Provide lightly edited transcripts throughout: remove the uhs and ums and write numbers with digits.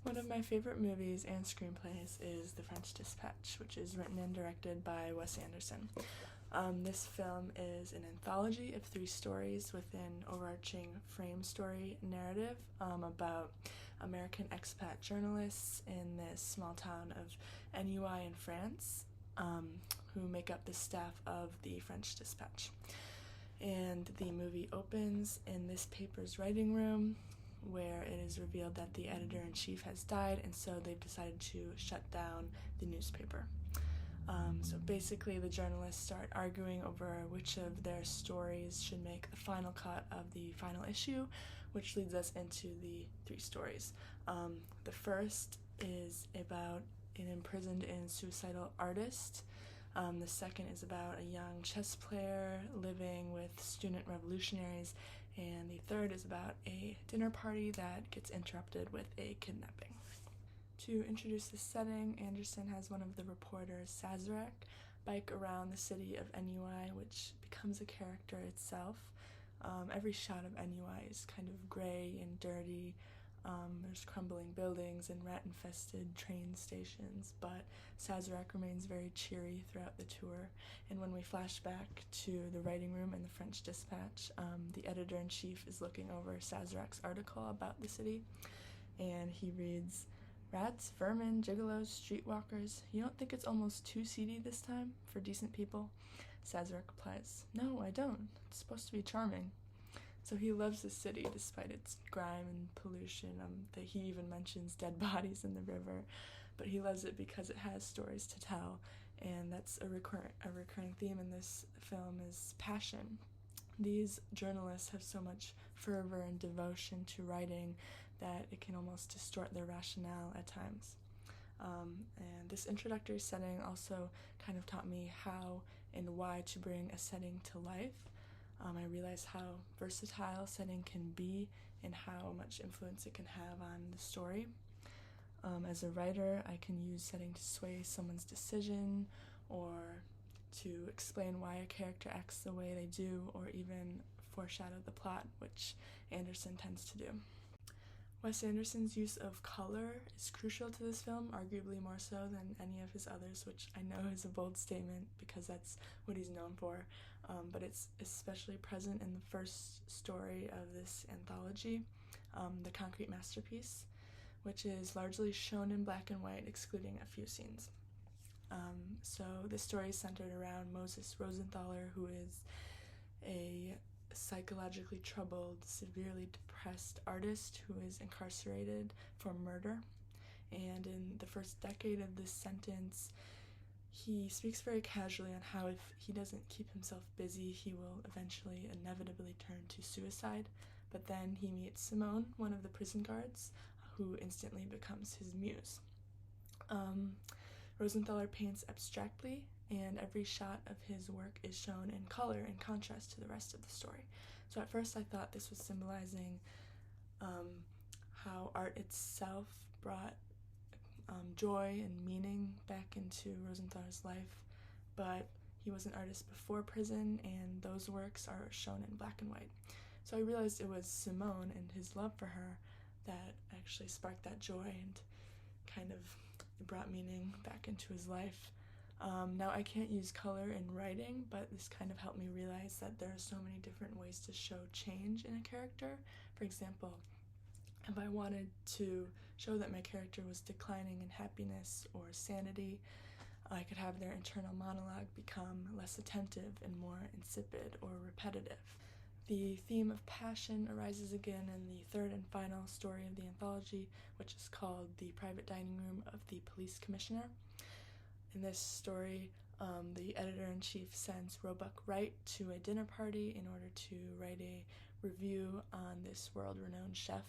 One of my favorite movies and screenplays is The French Dispatch, which is written and directed by Wes Anderson. This film is an anthology of 3 stories with an overarching frame story narrative about American expat journalists in this small town of NUI in France who make up the staff of the French Dispatch. And the movie opens in this paper's writing room, where it is revealed that the editor-in-chief has died, and so they've decided to shut down the newspaper. So basically the journalists start arguing over which of their stories should make the final cut of the final issue, which leads us into the 3 stories. The first is about an imprisoned and suicidal artist. The second is about a young chess player living with student revolutionaries, and the third is about a dinner party that gets interrupted with a kidnapping. To introduce the setting, Anderson has one of the reporters, Sazerac, bike around the city of NUI, which becomes a character itself. Every shot of NUI is kind of gray and dirty. There's crumbling buildings and rat-infested train stations, but Sazerac remains very cheery throughout the tour. And when we flash back to the writing room in the French Dispatch, the editor-in-chief is looking over Sazerac's article about the city, and he reads, "Rats, vermin, gigolos, streetwalkers. You don't think it's almost too seedy this time for decent people?" Sazerac replies, "No, I don't. It's supposed to be charming." So he loves the city despite its grime and pollution. That he even mentions dead bodies in the river, but he loves it because it has stories to tell, and that's a recurring theme in this film is passion. These journalists have so much fervor and devotion to writing that it can almost distort their rationale at times. And this introductory setting also kind of taught me how and why to bring a setting to life. I realized how versatile setting can be and how much influence it can have on the story. As a writer, I can use setting to sway someone's decision or to explain why a character acts the way they do, or even foreshadow the plot, which Anderson tends to do. Wes Anderson's use of color is crucial to this film, arguably more so than any of his others, which I know is a bold statement because that's what he's known for, but it's especially present in the first story of this anthology, The Concrete Masterpiece, which is largely shown in black and white, excluding a few scenes. So this story is centered around Moses Rosenthaler, who is a psychologically troubled, severely depressed artist who is incarcerated for murder. And in the first decade of this sentence, he speaks very casually on how if he doesn't keep himself busy, he will eventually inevitably turn to suicide. But then he meets Simone, one of the prison guards, who instantly becomes his muse. Rosenthaler paints abstractly, and every shot of his work is shown in color in contrast to the rest of the story. So at first I thought this was symbolizing how art itself brought joy and meaning back into Rosenthaler's life, but he was an artist before prison, and those works are shown in black and white. So I realized it was Simone and his love for her that actually sparked that joy and kind of brought meaning back into his life. Now I can't use color in writing, but this kind of helped me realize that there are so many different ways to show change in a character. For example, if I wanted to show that my character was declining in happiness or sanity, I could have their internal monologue become less attentive and more insipid or repetitive. The theme of passion arises again in the third and final story of the anthology, which is called The Private Dining Room of the Police Commissioner. In this story, the editor-in-chief sends Roebuck Wright to a dinner party in order to write a review on this world-renowned chef.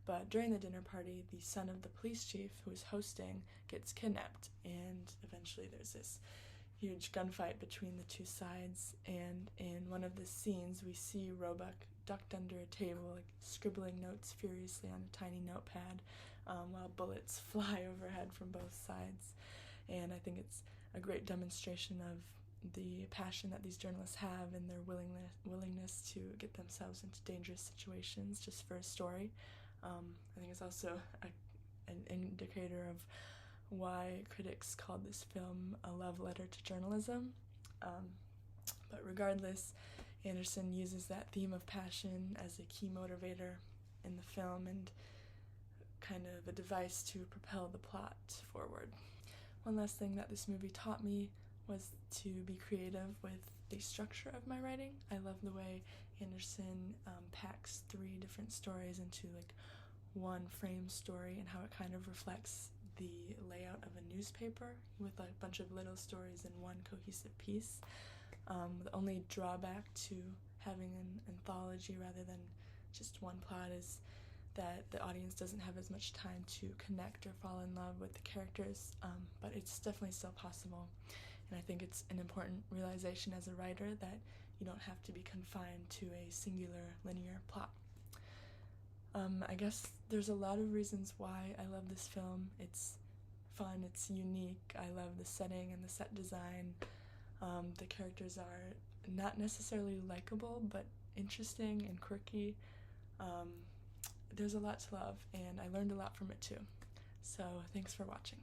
But during the dinner party, the son of the police chief, who is hosting, gets kidnapped, and eventually there's this huge gunfight between the two sides. And in one of the scenes, we see Roebuck ducked under a table, scribbling notes furiously on a tiny notepad, while bullets fly overhead from both sides. And I think it's a great demonstration of the passion that these journalists have and their willingness to get themselves into dangerous situations just for a story. I think it's also a an indicator of why critics called this film a love letter to journalism. But regardless, Anderson uses that theme of passion as a key motivator in the film and kind of a device to propel the plot forward. One last thing that this movie taught me was to be creative with the structure of my writing. I love the way Anderson packs 3 different stories into like one frame story, and how it kind of reflects the layout of a newspaper with like a bunch of little stories in one cohesive piece. The only drawback to having an anthology rather than just one plot is that the audience doesn't have as much time to connect or fall in love with the characters, but it's definitely still possible. And I think it's an important realization as a writer that you don't have to be confined to a singular linear plot. I guess there's a lot of reasons why I love this film. It's fun, it's unique, I love the setting and the set design. The characters are not necessarily likable, but interesting and quirky. There's a lot to love, and I learned a lot from it too. So thanks for watching.